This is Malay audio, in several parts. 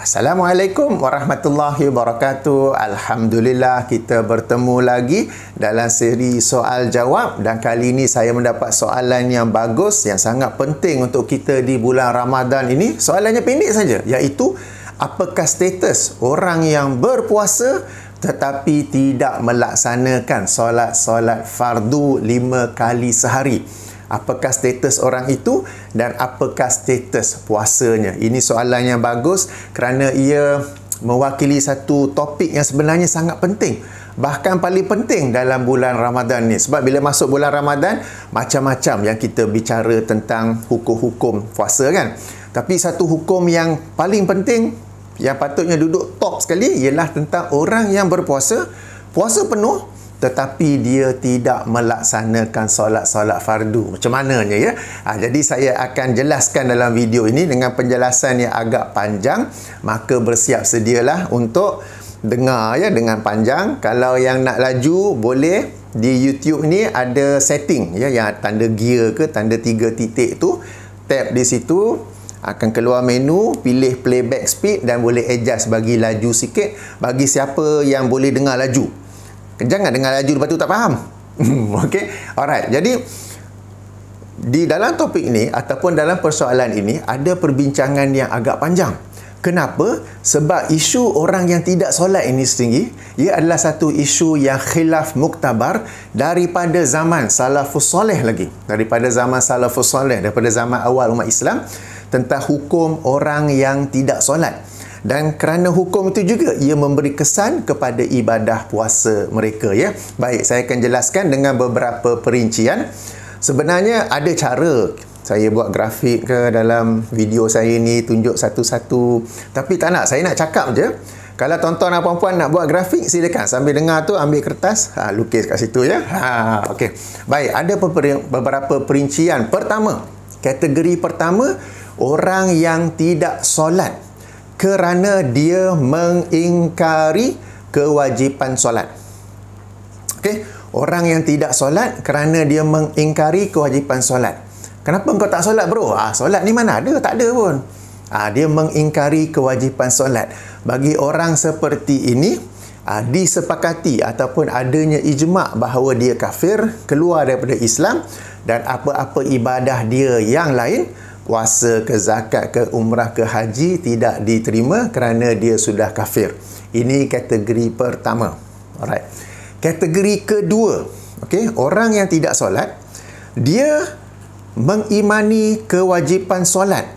Assalamualaikum warahmatullahi wabarakatuh. Alhamdulillah kita bertemu lagi dalam siri soal jawab, dan kali ini saya mendapat soalan yang bagus, yang sangat penting untuk kita di bulan Ramadan ini. Soalannya pendek saja, iaitu apakah status orang yang berpuasa tetapi tidak melaksanakan solat fardu 5 kali sehari? Apakah status orang itu dan apakah status puasanya? Ini soalan yang bagus kerana ia mewakili satu topik yang sebenarnya sangat penting. Bahkan paling penting dalam bulan Ramadan ni. Sebab bila masuk bulan Ramadan, macam-macam yang kita bicara tentang hukum-hukum puasa kan. Tapi satu hukum yang paling penting, yang patutnya duduk top sekali, ialah tentang orang yang berpuasa, puasa penuh, tetapi dia tidak melaksanakan solat-solat fardu. Macam mananya ya? Jadi saya akan jelaskan dalam video ini dengan penjelasan yang agak panjang. Maka bersiap sedialah untuk dengar ya dengan panjang. Kalau yang nak laju, boleh di YouTube ni ada setting ya, yang tanda gear ke tanda 3 titik tu, tap di situ, akan keluar menu, pilih playback speed dan boleh adjust bagi laju sikit bagi siapa yang boleh dengar laju. Jangan dengar laju lepas tu tak faham. Okey. Alright. Jadi di dalam topik ini ataupun dalam persoalan ini ada perbincangan yang agak panjang. Kenapa? Sebab isu orang yang tidak solat ini setinggi, ia adalah satu isu yang khilaf muktabar daripada zaman salafus soleh lagi. Daripada zaman salafus soleh, daripada zaman awal umat Islam, tentang hukum orang yang tidak solat. Dan kerana hukum itu juga ia memberi kesan kepada ibadah puasa mereka ya. Baik, saya akan jelaskan dengan beberapa perincian. Sebenarnya ada cara saya buat grafik ke dalam video saya ni, tunjuk satu-satu. Tapi tak nak, saya nak cakap je. Kalau tuan-tuan dan puan-puan nak buat grafik, silakan sambil dengar tu ambil kertas, lukis kat situ ya. Okey. Baik, ada beberapa perincian. Pertama, kategori pertama, orang yang tidak solat kerana dia mengingkari kewajipan solat. Okey, orang yang tidak solat kerana dia mengingkari kewajipan solat. Kenapa engkau tak solat bro? Solat ni mana ada? Tak ada pun. Dia mengingkari kewajipan solat. Bagi orang seperti ini, disepakati ataupun adanya ijma' bahawa dia kafir, keluar daripada Islam, dan apa-apa ibadah dia yang lain, puasa ke zakat ke umrah ke haji, tidak diterima kerana dia sudah kafir. Ini kategori pertama. Alright. Kategori kedua, okey, orang yang tidak solat, dia mengimani kewajipan solat,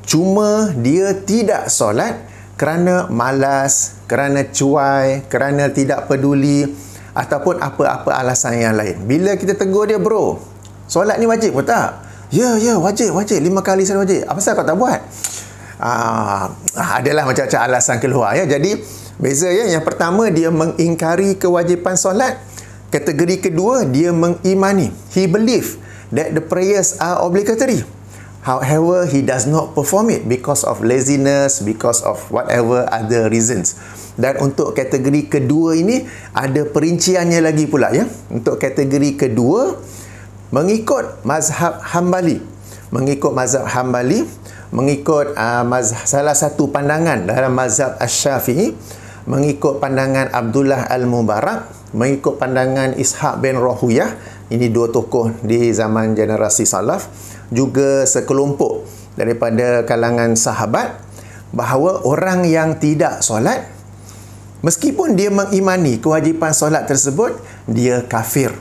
cuma dia tidak solat kerana malas, kerana cuai, kerana tidak peduli ataupun apa-apa alasan yang lain. Bila kita tegur dia, bro, solat ni wajib ke tak? Ya, wajib. 5 kali salat wajib. Apa pasal kau tak buat? Adalah macam-macam alasan keluar ya. Jadi, beza ya. Yang pertama, dia mengingkari kewajipan solat. Kategori kedua, dia mengimani. He believe that the prayers are obligatory. However, he does not perform it because of laziness, because of whatever other reasons. Dan untuk kategori kedua ini, ada perinciannya lagi pula ya. Untuk kategori kedua, mengikut mazhab Hambali. Mengikut mazhab Hambali, mengikut salah satu pandangan dalam mazhab Asy-Syafi'i, mengikut pandangan Abdullah Al-Mubarak, mengikut pandangan Ishaq bin Rahuyah, ini dua tokoh di zaman generasi salaf, juga sekelompok daripada kalangan sahabat, bahawa orang yang tidak solat, meskipun dia mengimani kewajipan solat tersebut, dia kafir.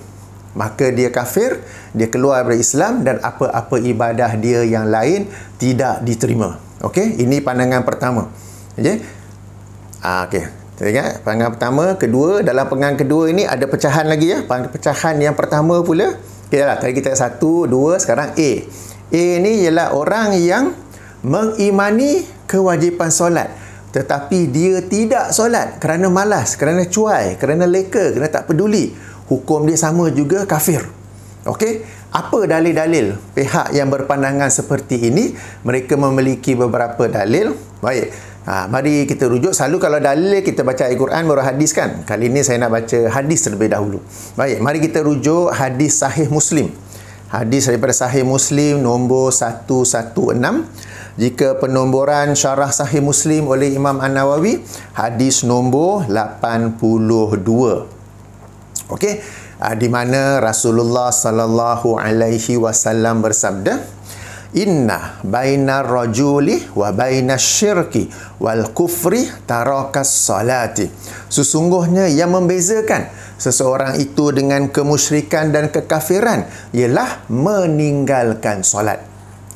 Maka dia kafir, dia keluar dari Islam, dan apa-apa ibadah dia yang lain tidak diterima. Okey, ini pandangan pertama. Okey. Okey. Ingat pandangan pertama, kedua, dalam pandangan kedua ini ada pecahan lagi ya. Pecahan yang pertama pula. Okeylah, tadi kita 1, 2, sekarang A. A ni ialah orang yang mengimani kewajipan solat, tetapi dia tidak solat kerana malas, kerana cuai, kerana leka, kerana tak peduli. Hukum dia sama juga, kafir. Okey, apa dalil-dalil pihak yang berpandangan seperti ini? Mereka memiliki beberapa dalil. Baik, mari kita rujuk. Selalu kalau dalil kita baca Al-Quran baru hadis kan. Kali ini saya nak baca hadis terlebih dahulu. Baik, mari kita rujuk hadis Sahih Muslim. Hadis daripada Sahih Muslim nombor 116 Jika penomboran Syarah Sahih Muslim oleh Imam An-Nawawi, hadis nombor 82. Okey, di mana Rasulullah sallallahu alaihi wasallam bersabda, "Inna bainar rajuli wa bainas syirki wal kufri tarakas salati." Sesungguhnya yang membezakan seseorang itu dengan kemusyrikan dan kekafiran ialah meninggalkan solat.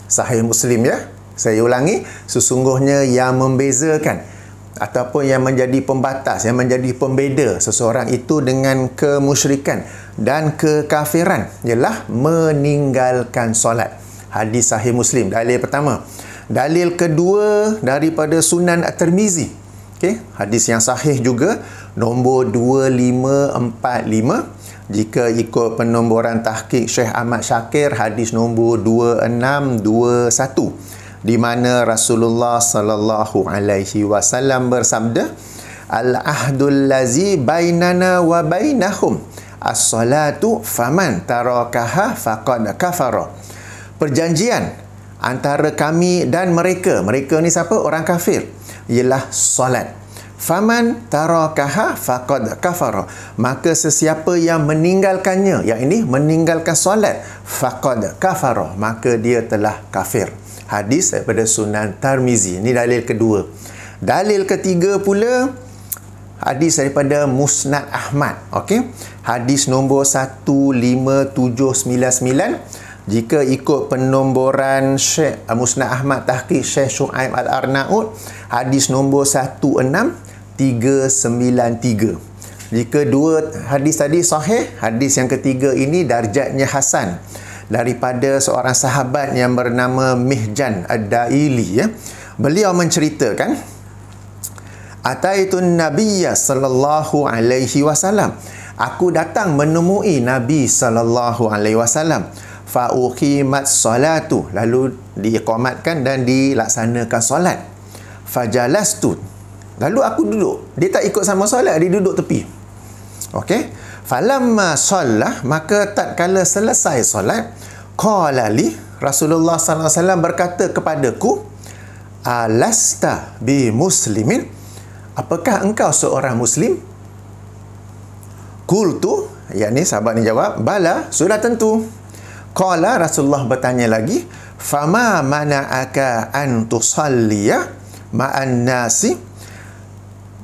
Sahih Muslim ya. Saya ulangi, sesungguhnya yang membezakan ataupun yang menjadi pembatas, yang menjadi pembeda seseorang itu dengan kemusyrikan dan kekafiran ialah meninggalkan solat. Hadis Sahih Muslim, dalil pertama. Dalil kedua daripada Sunan At-Tirmizi. Okey, hadis yang sahih juga, nombor 2545. Jika ikut penomboran tahqiq Syekh Ahmad Syakir, hadis nombor 2621, di mana Rasulullah sallallahu alaihi wasallam bersabda, "Al-ahdul lazi bainana wa bainahum as-salatu faman tarakaha faqad kafara." Perjanjian antara kami dan mereka ni siapa? Orang kafir, ialah solat. Faman tarakaha faqad kafara, maka sesiapa yang meninggalkannya, yang ini meninggalkan solat, faqad kafara, maka dia telah kafir. Hadis daripada Sunan Tirmizi. Ini dalil kedua. Dalil ketiga pula, hadis daripada Musnad Ahmad. Okey, hadis nombor 15799. Jika ikut penomboran Syekh Musnad Ahmad tahqiq Syekh Syuaib Al-Arnaud, hadis nombor 16393. Jika dua hadis tadi sahih, hadis yang ketiga ini darjatnya hasan, daripada seorang sahabat yang bernama Mihjan Ad-Daili ya. Beliau menceritakan, "Ataitun Nabiyya sallallahu alaihi wasallam." Aku datang menemui Nabi sallallahu alaihi wasallam. Fa uqimat salatu, lalu diiqamatkan dan dilaksanakan solat. Fajalastu, lalu aku duduk. Dia tak ikut sama solat, dia duduk tepi. Okey. Falamma salla, maka tatkala selesai solat, qala li, Rasulullah sallallahu alaihi wasallam berkata kepadaku, "Alasta bi muslimin?" Apakah engkau seorang muslim? Qultu, yakni sahabat ni jawab, "Bala, sudah tentu." Qala, Rasulullah bertanya lagi, "Fama mana'aka an tusalliya ma'an nasi?"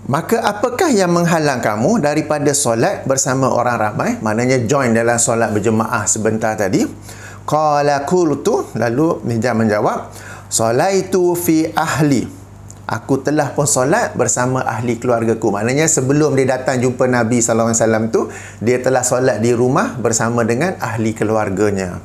Maka apakah yang menghalang kamu daripada solat bersama orang ramai? Maknanya join dalam solat berjemaah sebentar tadi. Qala qultu, lalu Mihjan menjawab, "Salaitu fi ahli." Aku telah pun solat bersama ahli keluargaku. Maknanya sebelum dia datang jumpa Nabi sallallahu alaihi wasallam tu, dia telah solat di rumah bersama dengan ahli keluarganya.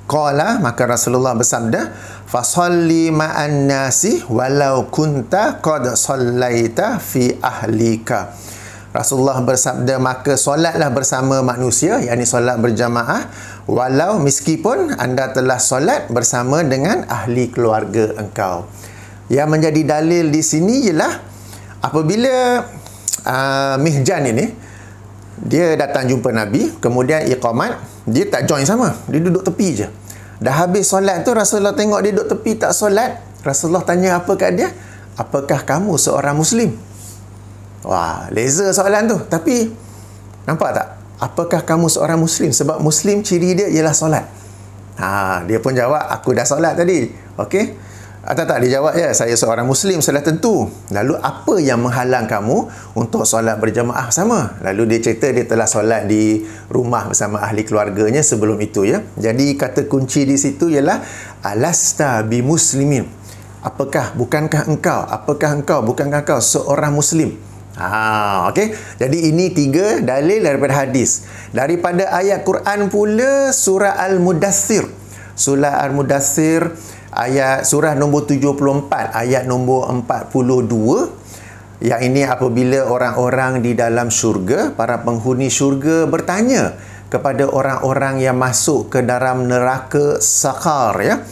Qala, maka Rasulullah bersabda, "Fasalli ma'an nasi walau kunta qad sallaita fi ahlika." Rasulullah bersabda, maka solatlah bersama manusia, yakni solat berjamaah, walau meskipun anda telah solat bersama dengan ahli keluarga engkau. Yang menjadi dalil di sini ialah apabila Mihjan ini dia datang jumpa Nabi, kemudian iqamat, dia tak join sama, dia duduk tepi je. Dah habis solat tu, Rasulullah tengok dia duduk tepi tak solat. Rasulullah tanya apa kat dia? "Apakah kamu seorang muslim?" Wah, leza soalan tu. Tapi nampak tak? Apakah kamu seorang muslim? Sebab muslim ciri dia ialah solat. Dia pun jawab, "Aku dah solat tadi." Okey. Tak, dia jawab, "Ya, saya seorang muslim, sudah tentu." Lalu apa yang menghalang kamu untuk solat berjamaah sama? Lalu dia cerita dia telah solat di rumah bersama ahli keluarganya sebelum itu ya. Jadi kata kunci di situ ialah alasta bi muslimin. Bukankah engkau seorang muslim? Okey. Jadi ini 3 dalil daripada hadis. Daripada ayat Quran pula, surah Al-Mudaththir. Surah Al-Mudaththir, surah nombor 74, ayat nombor 42. Yang ini apabila orang-orang di dalam syurga, para penghuni syurga bertanya kepada orang-orang yang masuk ke dalam neraka Saqar ya.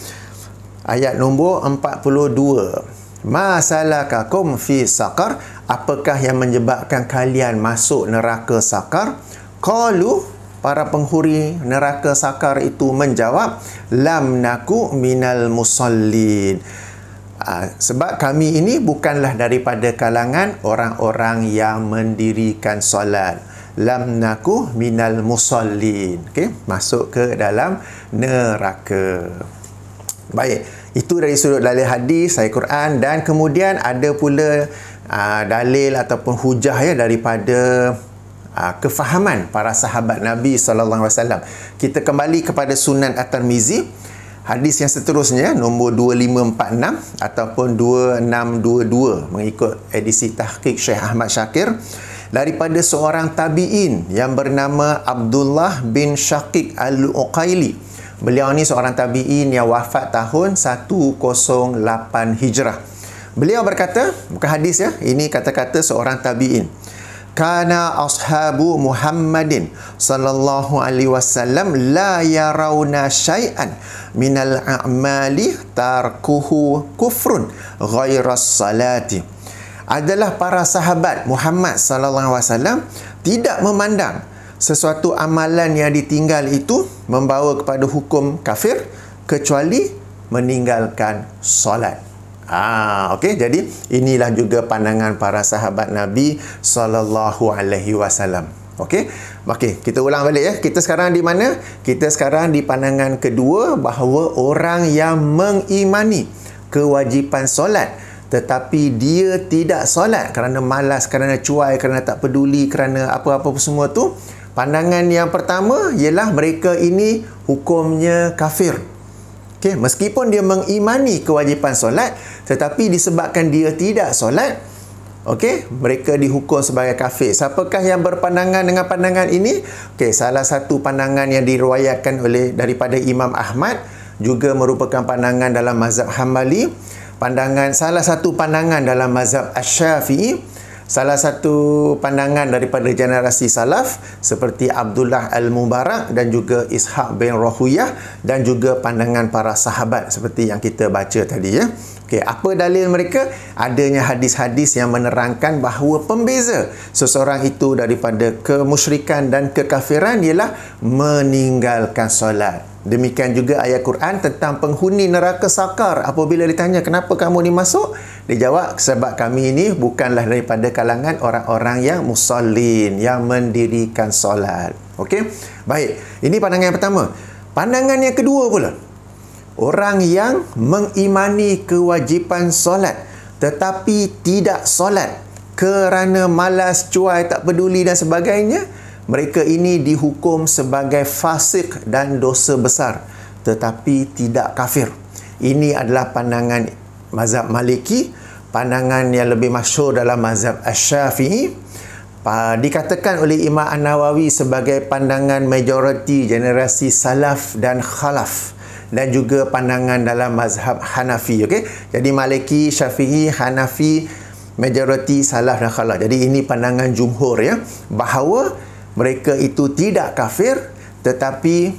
Ayat nombor 42. "Ma salakakum fi saqar?" Apakah yang menyebabkan kalian masuk neraka Saqar? Qalu, para penghuni neraka sakar itu menjawab, lam naku minal musallin. Sebab kami ini bukanlah daripada kalangan orang-orang yang mendirikan solat. Lam naku minal musallin. Okey, masuk ke dalam neraka. Baik, itu dari sudut dalil hadis, ayat Quran, dan kemudian ada pula dalil ataupun hujah ya daripada kefahaman para sahabat Nabi sallallahu alaihi wasallam. Kita kembali kepada Sunan At-Tirmizi, hadis yang seterusnya nombor 2546 ataupun 2622 mengikut edisi tahqiq Syekh Ahmad Syakir, daripada seorang tabi'in yang bernama Abdullah bin Syaqiq Al-Uqaili. Beliau ni seorang tabi'in yang wafat tahun 108 Hijrah. Beliau berkata, bukan hadis ya, ini kata-kata seorang tabi'in. Kana ashabu Muhammadin sallallahu alaihi wasallam la yarawna syai'an minal a'mali tarkuhu kufrun ghairas salati. Adalah para sahabat Muhammad sallallahu alaihi wasallam tidak memandang sesuatu amalan yang ditinggal itu membawa kepada hukum kafir kecuali meninggalkan solat. Okey, jadi inilah juga pandangan para sahabat Nabi sallallahu alaihi wasallam. Okey, kita ulang balik ya. Kita sekarang di mana? Kita sekarang di pandangan kedua, bahawa orang yang mengimani kewajipan solat tetapi dia tidak solat kerana malas, kerana cuai, kerana tak peduli, kerana apa-apa semua tu. Pandangan yang pertama ialah mereka ini hukumnya kafir. Okay? Meskipun dia mengimani kewajipan solat, tetapi disebabkan dia tidak solat, okay, mereka dihukum sebagai kafir. Siapakah yang berpandangan dengan pandangan ini? Okay, salah satu pandangan yang diriwayatkan daripada Imam Ahmad, juga merupakan pandangan dalam mazhab Hambali. Salah satu pandangan dalam mazhab Asy-Syafi'i, salah satu pandangan daripada generasi salaf seperti Abdullah Al-Mubarak dan juga Ishaq bin Rahuyah, dan juga pandangan para sahabat seperti yang kita baca tadi ya. Okey, apa dalil mereka? Adanya hadis-hadis yang menerangkan bahawa pembeza seseorang itu daripada kemusyrikan dan kekafiran ialah meninggalkan solat. Demikian juga ayat Quran tentang penghuni neraka sakar. Apabila ditanya, kenapa kamu ni masuk? Dia jawab, sebab kami ini bukanlah daripada kalangan orang-orang yang musallin, yang mendirikan solat. Okey? Baik, ini pandangan yang pertama. Pandangan yang kedua pula, orang yang mengimani kewajipan solat tetapi tidak solat kerana malas, cuai, tak peduli dan sebagainya, mereka ini dihukum sebagai fasik dan dosa besar tetapi tidak kafir. Ini adalah pandangan mazhab Maliki, pandangan yang lebih masyhur dalam mazhab Asy-Syafi'i. Dikatakan oleh Imam An-Nawawi sebagai pandangan majoriti generasi salaf dan khalaf, dan juga pandangan dalam mazhab Hanafi. Okey, jadi Maliki, Syafi'i, Hanafi, majoriti salaf dan khalaf. Jadi ini pandangan jumhur ya, bahawa mereka itu tidak kafir tetapi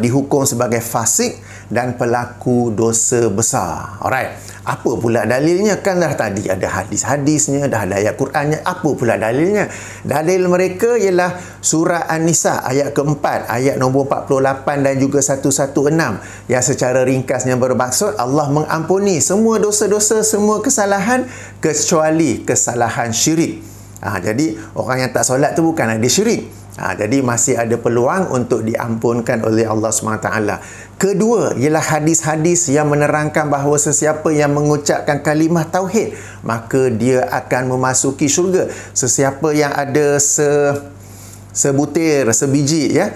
dihukum sebagai fasik dan pelaku dosa besar. Alright. Apa pula dalilnya? Kan dah tadi ada hadis-hadisnya, dah ada ayat Qurannya. Apa pula dalilnya? Dalil mereka ialah surah An-Nisa ayat keempat, ayat nombor 48 dan juga 116, yang secara ringkasnya bermaksud Allah mengampuni semua dosa-dosa, semua kesalahan kecuali kesalahan syirik. Jadi orang yang tak solat tu bukan ada syirik. Jadi masih ada peluang untuk diampunkan oleh Allah SWT. Kedua ialah hadis-hadis yang menerangkan bahawa sesiapa yang mengucapkan kalimah tauhid, maka dia akan memasuki syurga. Sesiapa yang ada sebutir, sebiji ya,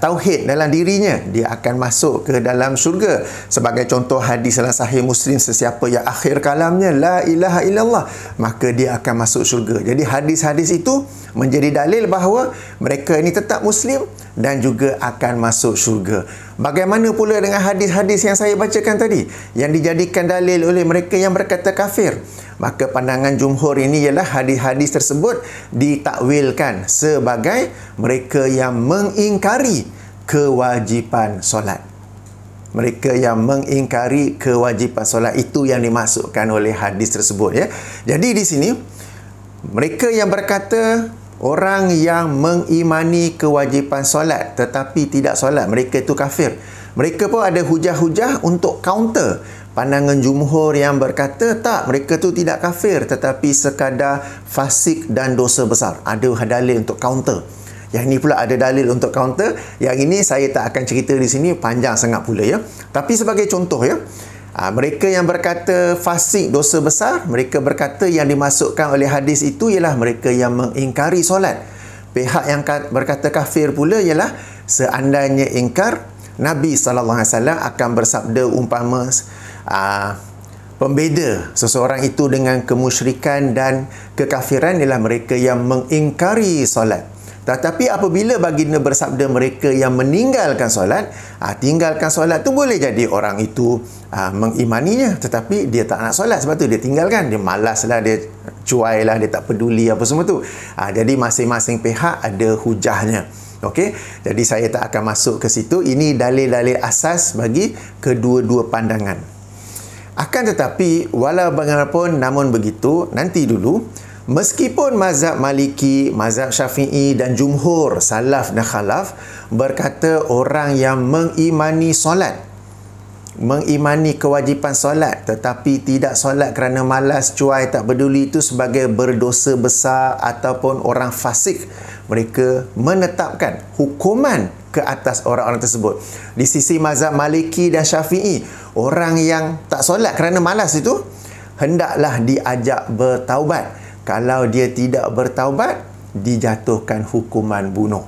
tauhid dalam dirinya, dia akan masuk ke dalam syurga. Sebagai contoh hadis dalam Sahih Muslim, sesiapa yang akhir kalamnya la ilaha illallah, maka dia akan masuk syurga. Jadi hadis-hadis itu menjadi dalil bahawa mereka ini tetap Muslim dan juga akan masuk syurga. Bagaimana pula dengan hadis-hadis yang saya bacakan tadi, yang dijadikan dalil oleh mereka yang berkata kafir? Maka pandangan jumhur ini ialah hadis-hadis tersebut ditakwilkan sebagai mereka yang mengingkari kewajipan solat. Mereka yang mengingkari kewajipan solat, itu yang dimasukkan oleh hadis tersebut ya. Jadi di sini mereka yang berkata orang yang mengimani kewajipan solat tetapi tidak solat, mereka itu kafir. Mereka pun ada hujah-hujah untuk counter pandangan jumhur yang berkata tak, mereka tu tidak kafir tetapi sekadar fasik dan dosa besar. Ada dalil untuk counter. Yang ini pula ada dalil untuk counter. Yang ini saya tak akan cerita di sini, panjang sangat pula ya. Tapi sebagai contoh ya, mereka yang berkata fasik dosa besar, mereka berkata yang dimasukkan oleh hadis itu ialah mereka yang mengingkari solat. Pihak yang berkata kafir pula ialah seandainya ingkar, Nabi SAW akan bersabda umpama pembeda seseorang itu dengan kemusyrikan dan kekafiran ialah mereka yang mengingkari solat. Tetapi apabila baginda bersabda mereka yang meninggalkan solat, tinggalkan solat tu boleh jadi orang itu mengimaninya tetapi dia tak nak solat, sebab tu dia tinggalkan, dia malas lah, dia cuai lah, dia tak peduli apa semua tu. Jadi masing-masing pihak ada hujahnya. Okey, jadi saya tak akan masuk ke situ. Ini dalil-dalil asas bagi kedua-dua pandangan. Akan tetapi walau bagaimanapun, namun begitu, nanti dulu, meskipun mazhab Maliki, mazhab Syafi'i dan jumhur salaf dan khalaf berkata orang yang mengimani solat, mengimani kewajipan solat tetapi tidak solat kerana malas, cuai, tak peduli, itu sebagai berdosa besar ataupun orang fasik, mereka menetapkan hukuman ke atas orang-orang tersebut. Di sisi mazhab Maliki dan Syafi'i, orang yang tak solat kerana malas itu hendaklah diajak bertaubat. Kalau dia tidak bertaubat, dijatuhkan hukuman bunuh.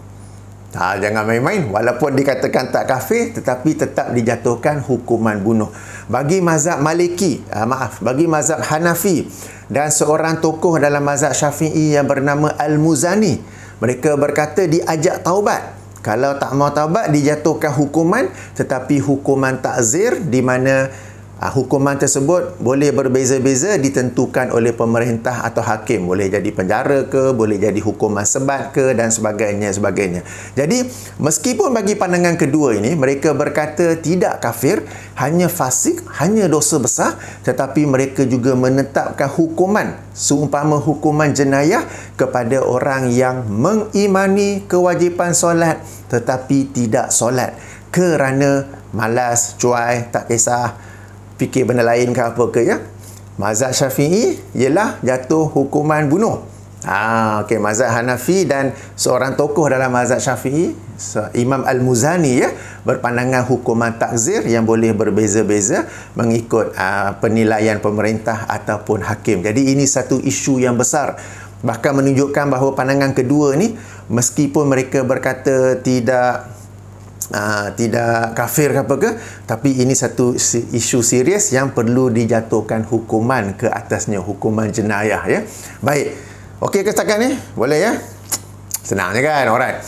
Jangan main-main. Walaupun dikatakan tak kafir, tetapi tetap dijatuhkan hukuman bunuh. Bagi mazhab Maliki, bagi mazhab Hanafi dan seorang tokoh dalam mazhab Syafi'i yang bernama Al-Muzani, mereka berkata diajak taubat. Kalau tak mau taubat, dijatuhkan hukuman, tetapi hukuman takzir, di mana hukuman tersebut boleh berbeza-beza, ditentukan oleh pemerintah atau hakim. Boleh jadi penjara ke, boleh jadi hukuman sebat ke, dan sebagainya. Jadi, meskipun bagi pandangan kedua ini, mereka berkata tidak kafir, hanya fasik, hanya dosa besar, tetapi mereka juga menetapkan hukuman, seumpama hukuman jenayah kepada orang yang mengimani kewajipan solat, tetapi tidak solat kerana malas, cuai, tak kisah, fikir benda lain ke apa ke ya. Mazhab Syafi'i ialah jatuh hukuman bunuh. Okey, mazhab Hanafi dan seorang tokoh dalam mazhab Syafi'i, Imam Al-Muzani ya, berpandangan hukuman takzir yang boleh berbeza-beza mengikut penilaian pemerintah ataupun hakim. Jadi ini satu isu yang besar. Bahkan menunjukkan bahawa pandangan kedua ni, meskipun mereka berkata tidak kafir ke apa ke, tapi ini satu isu serius yang perlu dijatuhkan hukuman ke atasnya, hukuman jenayah ya. Baik, okey ke setakat ni? Boleh ya? Senang je kan? Alright.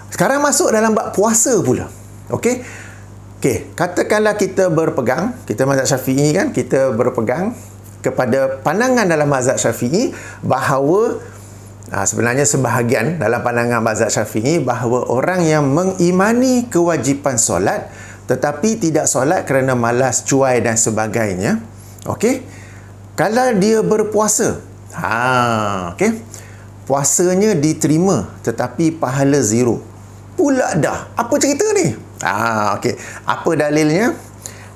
Sekarang masuk dalam bab puasa pula. Okey, katakanlah kita berpegang, kita mazhab Syafi'i kan, kita berpegang kepada pandangan dalam mazhab Syafi'i bahawa sebenarnya sebahagian dalam pandangan mazhab Syafi'i bahawa orang yang mengimani kewajipan solat tetapi tidak solat kerana malas, cuai dan sebagainya, okey, kalau dia berpuasa, puasanya diterima tetapi pahala zero pula dah. Apa cerita ni? Okey, apa dalilnya?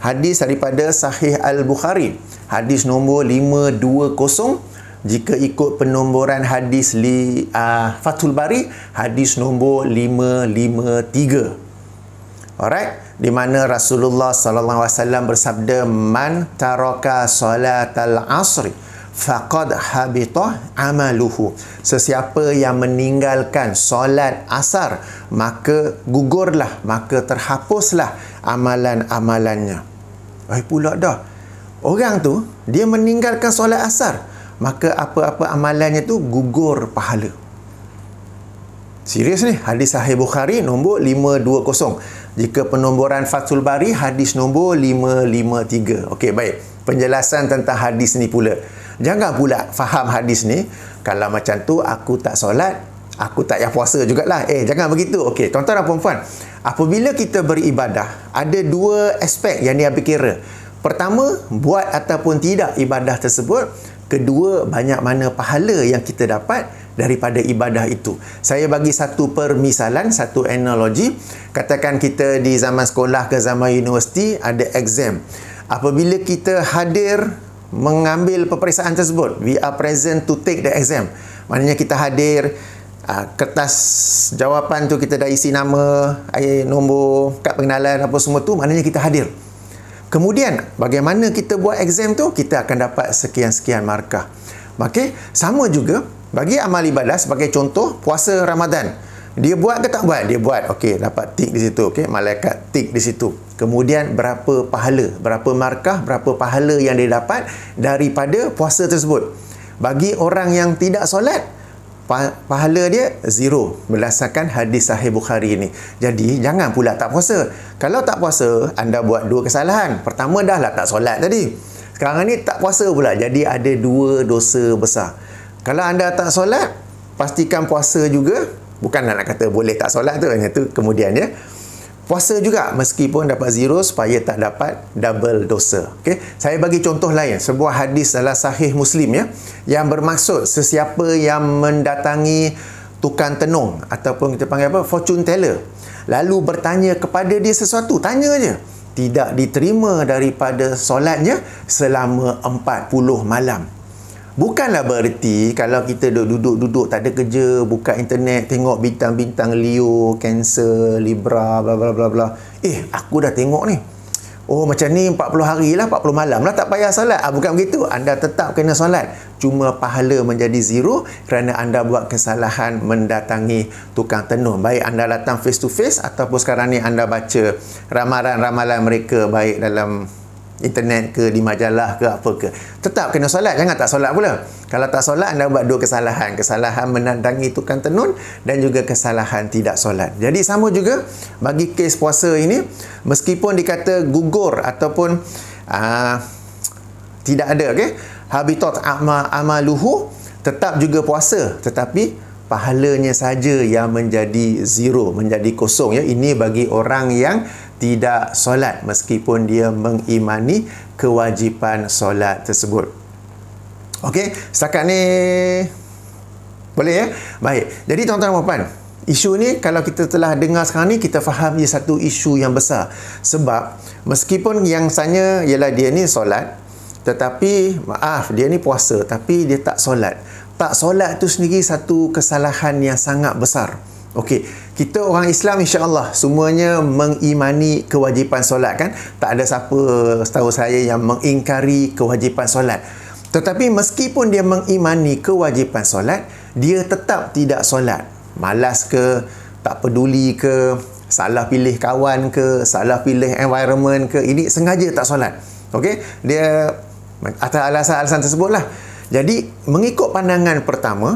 Hadis daripada Sahih Al-Bukhari, hadis nombor 520. Jika ikut penomboran hadis Fathul Bari, hadis nombor 553. Alright, di mana Rasulullah sallallahu alaihi wasallam bersabda, man taraka salatal asri faqad habita amaluhu. Sesiapa yang meninggalkan solat asar, maka gugurlah, maka terhapuslah amalan-amalannya. Pula dah. Orang tu dia meninggalkan solat asar, maka apa-apa amalannya tu gugur pahala. Serius ni, hadis Sahih Bukhari nombor 520. Jika penomboran Fathul Bari, hadis nombor 553. Okey, baik. Penjelasan tentang hadis ni pula. Jangan pula faham hadis ni, kalau macam tu aku tak solat, aku tak payah puasa jugalah. Jangan begitu. Okey, tuan-tuan dan puan-puan, apabila kita beribadah, ada dua aspek yang dia ambil kira. Pertama, buat ataupun tidak ibadah tersebut. Kedua, banyak mana pahala yang kita dapat daripada ibadah itu. Saya bagi satu permisalan, satu analogi. Katakan kita di zaman sekolah ke zaman universiti ada exam. Apabila kita hadir mengambil peperiksaan tersebut, we are present to take the exam. Maknanya kita hadir, kertas jawapan tu kita dah isi nama, nombor, kad pengenalan apa semua tu, maknanya kita hadir. Kemudian, bagaimana kita buat exam tu? Kita akan dapat sekian-sekian markah. Okay? Sama juga, bagi amal ibadah, sebagai contoh, puasa Ramadan. Dia buat ke tak buat? Dia buat. Okey, dapat tik di situ. Okey, malaikat tik di situ. Kemudian, berapa pahala? Berapa markah? Berapa pahala yang dia dapat daripada puasa tersebut? Bagi orang yang tidak solat, pahala dia zero berdasarkan hadis Sahih Bukhari ini. Jadi jangan pula tak puasa. Kalau tak puasa, anda buat dua kesalahan. Pertama, dah lah tak solat tadi. Sekarang ni tak puasa pula. Jadi ada dua dosa besar. Kalau anda tak solat, pastikan puasa juga. Bukan nak kata boleh tak solat tu, itu kemudian ya. Puasa juga meskipun dapat zero supaya tak dapat double dosa. Okey, saya bagi contoh lain, sebuah hadis dalam Sahih Muslim ya, yang bermaksud sesiapa yang mendatangi tukang tenung ataupun kita panggil apa, fortune teller, lalu bertanya kepada dia sesuatu, tanya aja, tidak diterima daripada solatnya selama 40 malam. Bukanlah bererti kalau kita duduk tak ada kerja, buka internet, tengok bintang-bintang Leo, Cancer, Libra, bla bla bla bla. Aku dah tengok ni. Oh, macam ni 40 hari lah, 40 malam lah, tak payah solat. Bukan begitu. Anda tetap kena solat. Cuma pahala menjadi zero kerana anda buat kesalahan mendatangi tukang tenun. Baik anda datang face to face ataupun sekarang ni anda baca ramalan-ramalan mereka baik dalam internet ke, di majalah ke, apa ke. Tetap kena solat, jangan tak solat pula. Kalau tak solat, anda buat dua kesalahan. Kesalahan mendatangi tukang tenun dan juga kesalahan tidak solat. Jadi sama juga bagi kes puasa ini, meskipun dikata gugur ataupun tidak ada, okay? Habitat amaluhu, tetap juga puasa. Tetapi pahalanya saja yang menjadi zero, menjadi kosong ya. Ini bagi orang yang tidak solat meskipun dia mengimani kewajipan solat tersebut. Okey, setakat ni boleh ya? Baik. Jadi tuan-tuan dan puan, isu ni kalau kita telah dengar sekarang ni, kita faham dia satu isu yang besar. Sebab meskipun yang sanya ialah dia ni solat, tetapi dia ni puasa tapi dia tak solat. Tak solat tu sendiri satu kesalahan yang sangat besar. Okey, kita orang Islam insya-Allah semuanya mengimani kewajipan solat kan? Tak ada siapa setahu saya yang mengingkari kewajipan solat. Tetapi meskipun dia mengimani kewajipan solat, dia tetap tidak solat. Malas ke, tak peduli ke, salah pilih kawan ke, salah pilih environment ke, ini sengaja tak solat. Okey, dia atas alasan-alasan tersebutlah. Jadi mengikut pandangan pertama,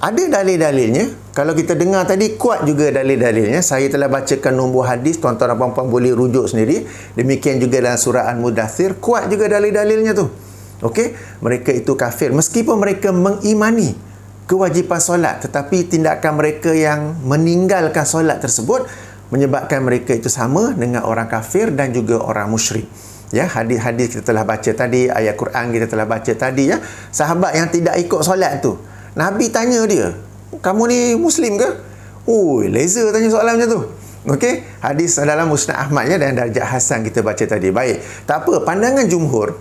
ada dalil-dalilnya. Kalau kita dengar tadi, kuat juga dalil-dalilnya. Saya telah bacakan nombor hadis, tuan-tuan dan puan-puan boleh rujuk sendiri. Demikian juga dalam surah Al-Mudaththir, kuat juga dalil-dalilnya tu. Okey, mereka itu kafir meskipun mereka mengimani kewajipan solat, tetapi tindakan mereka yang meninggalkan solat tersebut menyebabkan mereka itu sama dengan orang kafir dan juga orang musyrik. Ya, hadis-hadis kita telah baca tadi, ayat Quran kita telah baca tadi ya. Sahabat yang tidak ikut solat tu, Nabi tanya dia, kamu ni Muslim ke? Laser tanya soalan macam tu. Okey, hadis dalam Musnad Ahmad ya, dan darjah Hasan kita baca tadi. Baik, tak apa, pandangan jumhur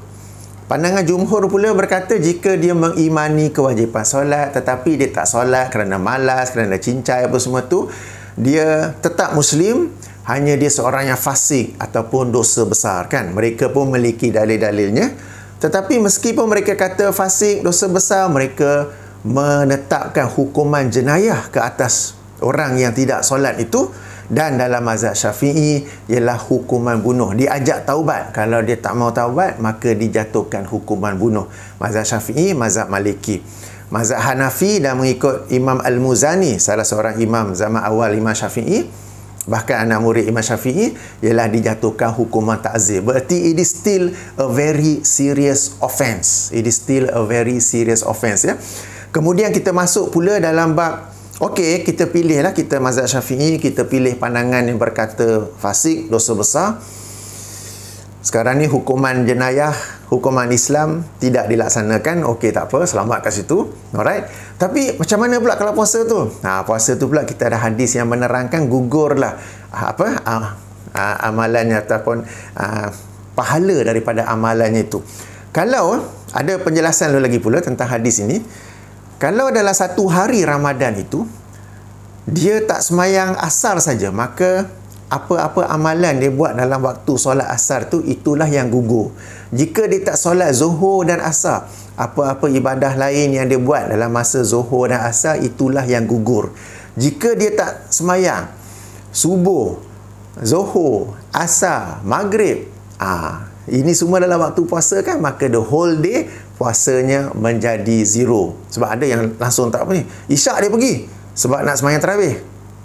pula berkata jika dia mengimani kewajipan solat tetapi dia tak solat kerana malas, kerana cincai apa semua tu, dia tetap Muslim, hanya dia seorang yang fasik ataupun dosa besar kan. Mereka pun memiliki dalil-dalilnya. Tetapi meskipun mereka kata fasik, dosa besar, mereka menetapkan hukuman jenayah ke atas orang yang tidak solat itu. Dan dalam mazhab Syafi'i ialah hukuman bunuh. Diajak taubat. Kalau dia tak mau taubat, maka dijatuhkan hukuman bunuh. Mazhab Syafi'i, mazhab Maliki. Mazhab Hanafi dan mengikut Imam Al-Muzani, salah seorang imam zaman awal Imam Syafi'i, bahkan anak murid Imam Syafi'i, ialah dijatuhkan hukuman ta'zir. Berarti it is still a very serious offense. It is still a very serious offense ya. Kemudian kita masuk pula dalam bab, okey, kita pilihlah, kita mazhab Syafi'i, kita pilih pandangan yang berkata fasik, dosa besar. sekarang ni hukuman jenayah, hukuman Islam tidak dilaksanakan. Okey, tak apa, selamat kat situ. Alright. Tapi macam mana pula kalau puasa tu? Puasa tu pula kita ada hadis yang menerangkan gugurlah amalannya ataupun pahala daripada amalannya itu. Kalau ada penjelasan lagi pula tentang hadis ini, kalau dalam satu hari Ramadan itu dia tak semayang asar saja, maka apa-apa amalan dia buat dalam waktu solat asar tu, itulah yang gugur. Jika dia tak solat zuhur dan asar, apa-apa ibadah lain yang dia buat dalam masa zuhur dan asar, itulah yang gugur. Jika dia tak semayang subuh, zuhur, asar, maghrib, ini semua dalam waktu puasa kan, maka the whole day puasanya menjadi zero. Sebab ada yang langsung tak apa ni, isyak dia pergi sebab nak semayang tarawih.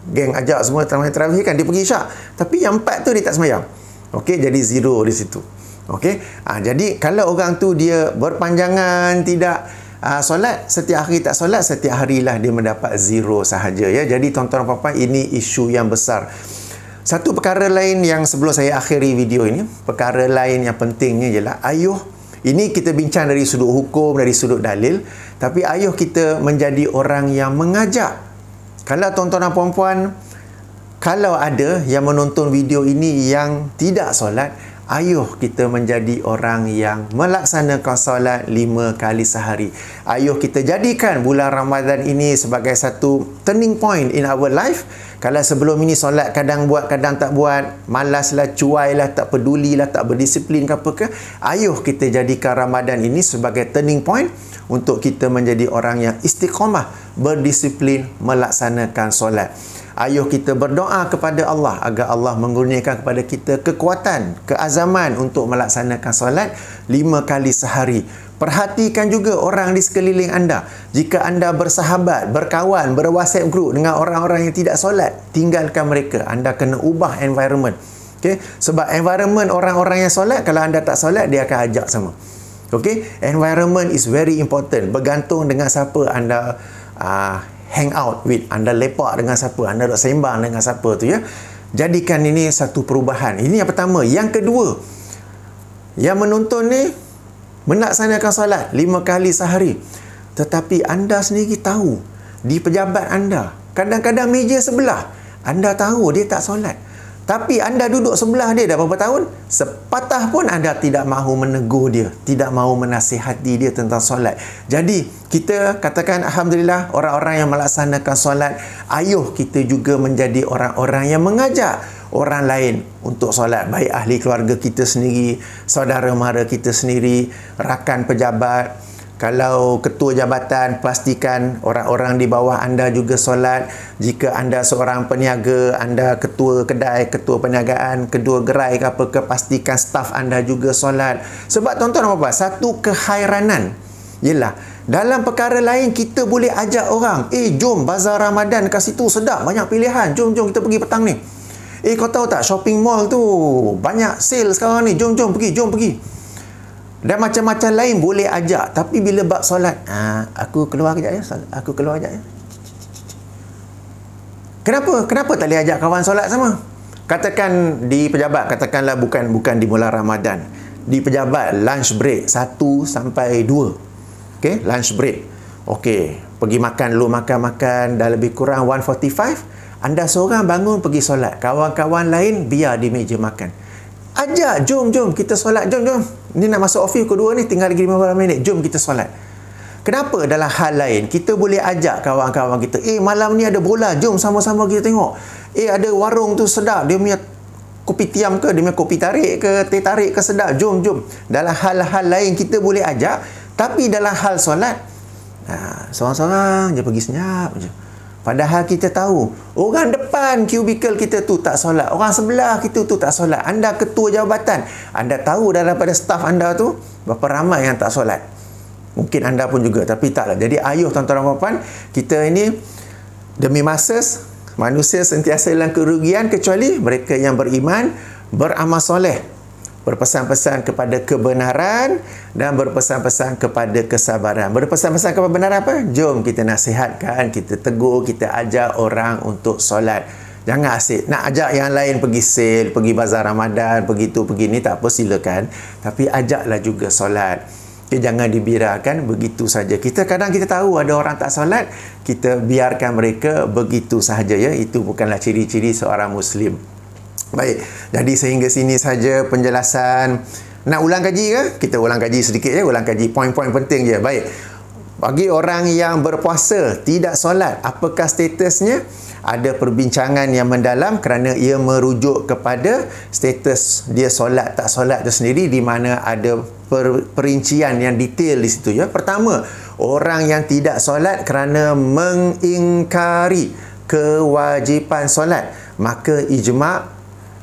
Geng ajak semua semayang tarawih kan, dia pergi isyak. Tapi yang 4 tu dia tak semayang. Okey, jadi zero di situ. Okey. Jadi kalau orang tu dia berpanjangan tidak solat, setiap hari tak solat, setiap harilah dia mendapat zero sahaja ya. Jadi tuan-tuan dan puan-puan, ini isu yang besar. Satu perkara lain yang sebelum saya akhiri video ini, perkara lain yang pentingnya ialah ayuh. Ini kita bincang dari sudut hukum, dari sudut dalil, tapi ayuh kita menjadi orang yang mengajak. Kalau tuan-tuan dan puan-puan, kalau ada yang menonton video ini yang tidak solat, ayuh kita menjadi orang yang melaksanakan solat 5 kali sehari. Ayuh kita jadikan bulan Ramadan ini sebagai satu turning point in our life. Kalau sebelum ini solat kadang buat, kadang tak buat, malaslah, cuailah, tak pedulilah, tak berdisiplin ke apa ke, ayuh kita jadikan Ramadan ini sebagai turning point untuk kita menjadi orang yang istiqamah, berdisiplin, melaksanakan solat. Ayuh kita berdoa kepada Allah agar Allah mengurniakan kepada kita kekuatan, keazaman untuk melaksanakan solat 5 kali sehari. Perhatikan juga orang di sekeliling anda. Jika anda bersahabat, berkawan, ber-WhatsApp group dengan orang-orang yang tidak solat, tinggalkan mereka. Anda kena ubah environment. Okay? Sebab environment orang-orang yang solat, kalau anda tak solat, dia akan ajak sama. Okay? Environment is very important. Bergantung dengan siapa anda hang out with, anda lepak dengan siapa, anda duk sembang dengan siapa tu ya. Jadikan ini satu perubahan. Ini yang pertama. Yang kedua, yang menonton ni melaksanakan solat 5 kali sehari, tetapi anda sendiri tahu di pejabat anda, kadang-kadang meja sebelah anda tahu dia tak solat, tapi anda duduk sebelah dia dah berapa tahun, sepatah pun anda tidak mahu menegur dia, tidak mahu menasihati dia tentang solat. Jadi kita katakan alhamdulillah, orang-orang yang melaksanakan solat, ayuh kita juga menjadi orang-orang yang mengajak orang lain untuk solat, baik ahli keluarga kita sendiri, saudara mara kita sendiri, rakan pejabat. Kalau ketua jabatan, pastikan orang-orang di bawah anda juga solat. Jika anda seorang peniaga, anda ketua kedai, ketua perniagaan, ketua gerai ke apa ke, pastikan staf anda juga solat. Sebab tuan-tuan dan puan-puan, satu kehairanan ialah dalam perkara lain kita boleh ajak orang, jom bazar Ramadan kat situ sedap, banyak pilihan, jom kita pergi petang ni. Kau tahu tak, shopping mall tu banyak sale sekarang ni, jom pergi. Dan macam-macam lain boleh ajak. Tapi bila bab solat, aku keluar kejap ya, Kenapa tak boleh ajak kawan solat sama? Katakan di pejabat, katakanlah bukan di bulan Ramadan, di pejabat lunch break 1 sampai 2. Okey, lunch break. Okey, pergi makan dulu, makan dah lebih kurang 1:45. Anda seorang bangun pergi solat, kawan-kawan lain biar di meja makan. Ajak, jom kita solat, jom. Ni nak masuk office kedua ni, tinggal lagi 15 minit, jom kita solat. Kenapa dalam hal lain kita boleh ajak kawan-kawan kita, malam ni ada bola, jom sama-sama kita tengok. Ada warung tu sedap, dia punya kopi tiam ke, dia punya kopi tarik ke, teh tarik ke sedap, jom. Dalam hal-hal lain kita boleh ajak, tapi dalam hal solat, seorang-seorang je pergi senyap je. Padahal kita tahu orang depan kubikel kita tu tak solat, orang sebelah kita tu tak solat. Anda ketua jabatan, anda tahu daripada staf anda tu berapa ramai yang tak solat. Mungkin anda pun juga, tapi taklah. Jadi ayuh tuan-tuan dan puan-puan, kita ini demi manusia sentiasa dalam kerugian kecuali mereka yang beriman, beramal soleh, berpesan-pesan kepada kebenaran dan berpesan-pesan kepada kesabaran. Berpesan-pesan kepada kebenaran apa? Jom kita nasihatkan, kita tegur, kita ajak orang untuk solat. Jangan asyik nak ajak yang lain pergi sale, pergi bazar Ramadan, pergi tu pergi ni, tak apa, silakan, tapi ajaklah juga solat. Jangan dibiarkan begitu saja. Kadang kita tahu ada orang tak solat, kita biarkan mereka begitu sahaja, ya. Itu bukanlah ciri-ciri seorang Muslim. Baik, jadi sehingga sini saja penjelasan. Nak ulang kaji ke? Kita ulang kaji sedikit, ya. Ulang kaji poin-poin penting je. Baik. Bagi orang yang berpuasa tidak solat, apakah statusnya? Ada perbincangan yang mendalam kerana ia merujuk kepada status dia solat tak solat itu sendiri, di mana ada perincian yang detail di situ, ya. Pertama, orang yang tidak solat kerana mengingkari kewajipan solat, maka ijma'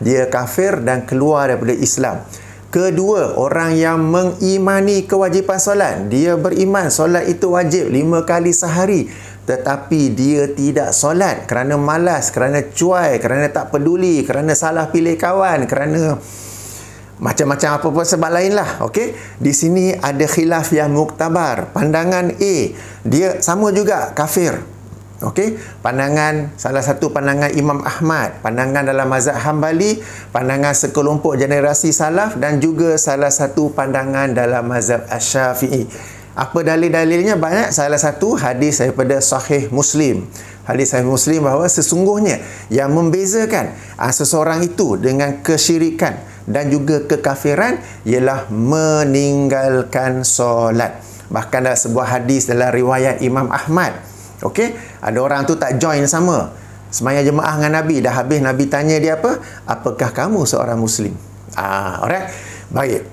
dia kafir dan keluar daripada Islam. Kedua, orang yang mengimani kewajipan solat, dia beriman solat itu wajib 5 kali sehari, tetapi dia tidak solat kerana malas, kerana cuai, kerana tak peduli, kerana salah pilih kawan, kerana macam-macam apa-apa sebab lain lah. Okey, di sini ada khilaf yang muktabar. Pandangan A, dia sama juga kafir. Okey, salah satu pandangan Imam Ahmad, pandangan dalam mazhab Hambali, pandangan sekelompok generasi salaf, dan juga salah satu pandangan dalam mazhab Asy-Syafi'i. Apa dalil-dalilnya? Banyak. Salah satu hadis daripada Sahih Muslim. Hadis Sahih Muslim bahawa sesungguhnya yang membezakan seseorang itu dengan kesyirikan dan juga kekafiran ialah meninggalkan solat. Bahkan dalam sebuah hadis dalam riwayat Imam Ahmad, okey, ada orang tu tak join sama sembahyang jemaah dengan Nabi. Dah habis Nabi tanya dia apa? Apakah kamu seorang Muslim? Alright. Baik.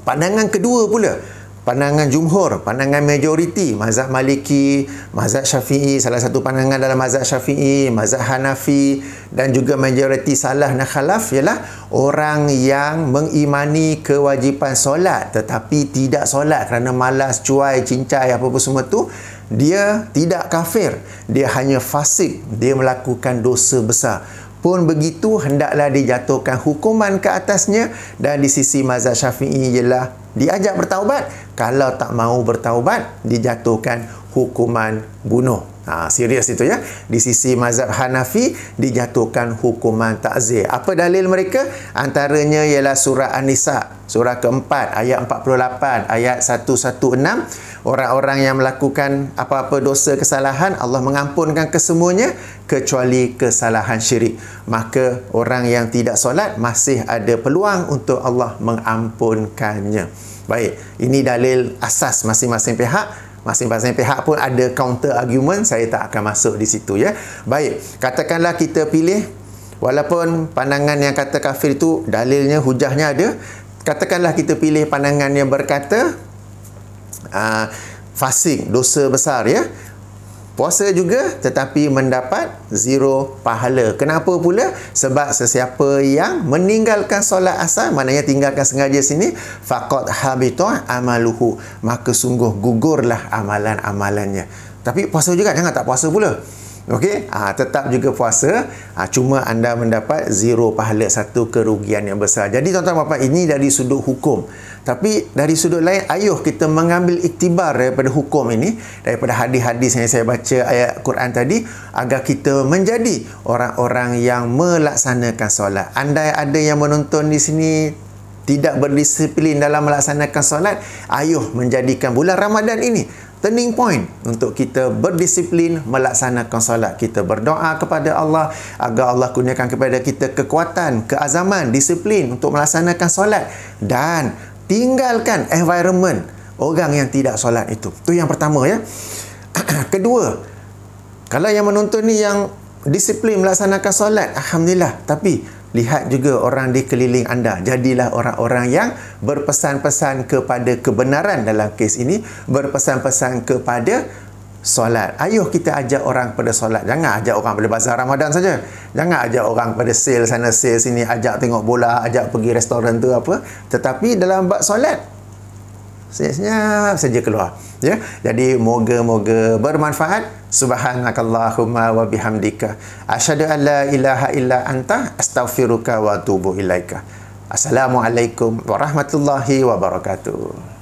Pandangan kedua pula, pandangan jumhur, pandangan majoriti, mazhab Maliki, mazhab Syafi'i, salah satu pandangan dalam mazhab Syafi'i, mazhab Hanafi, dan juga majoriti salah dan khalaf ialah orang yang mengimani kewajipan solat tetapi tidak solat kerana malas, cuai, cincai, apa-apa semua tu, dia tidak kafir, dia hanya fasik, dia melakukan dosa besar. Pun begitu, hendaklah dijatuhkan hukuman ke atasnya, dan di sisi mazhab Syafi'i ialah diajak bertaubat. Kalau tak mahu bertaubat, dijatuhkan hukuman bunuh. Serius itu, ya. Di sisi mazhab Hanafi, dijatuhkan hukuman ta'zir. Apa dalil mereka? Antaranya ialah surah An-Nisa, surah keempat, ayat 48, ayat 116. Orang-orang yang melakukan apa-apa dosa kesalahan, Allah mengampunkan kesemuanya kecuali kesalahan syirik. Maka orang yang tidak solat masih ada peluang untuk Allah mengampunkannya. Baik, ini dalil asas masing-masing pihak. Masing-masing pihak pun ada counter argument, saya tak akan masuk di situ, ya. Baik, katakanlah kita pilih, walaupun pandangan yang kata kafir itu dalilnya, hujahnya ada. Katakanlah kita pilih pandangan yang berkata fasik, dosa besar, ya. Puasa juga tetapi mendapat 0 pahala. Kenapa pula? Sebab sesiapa yang meninggalkan solat asar, maknanya tinggalkan sengaja sini, faqad habita amaluhu, maka sungguh gugurlah amalan-amalannya. Tapi puasa juga, jangan tak puasa pula. Okey, tetap juga puasa, cuma anda mendapat 0 pahala, satu kerugian yang besar. Jadi tuan-tuan bapa, ini dari sudut hukum. Tapi dari sudut lain, ayuh kita mengambil iktibar daripada hukum ini, daripada hadis-hadis yang saya baca, ayat Quran tadi, agar kita menjadi orang-orang yang melaksanakan solat. Andai ada yang menonton di sini tidak berdisiplin dalam melaksanakan solat, ayuh menjadikan bulan Ramadan ini turning point untuk kita berdisiplin melaksanakan solat. Kita berdoa kepada Allah agar Allah kurniakan kepada kita kekuatan, keazaman, disiplin untuk melaksanakan solat, dan tinggalkan environment orang yang tidak solat itu. Itu yang pertama, ya. Kedua, kalau yang menonton ni yang disiplin melaksanakan solat, alhamdulillah, tapi lihat juga orang di keliling anda. Jadilah orang-orang yang berpesan-pesan kepada kebenaran dalam kes ini, berpesan-pesan kepada solat. Ayuh kita ajak orang pada solat. Jangan ajak orang pada bazar Ramadan saja. Jangan ajak orang pada sale sana, sale sini, ajak tengok bola, ajak pergi restoran tu apa. Tetapi dalam bab solat, senyap saja keluar, ya. Jadi moga-moga bermanfaat. Subhanakallahumma wa bihamdika asyhadu an la ilaha illa anta astaghfiruka wa atubu ilaika. Assalamualaikum warahmatullahi wabarakatuh.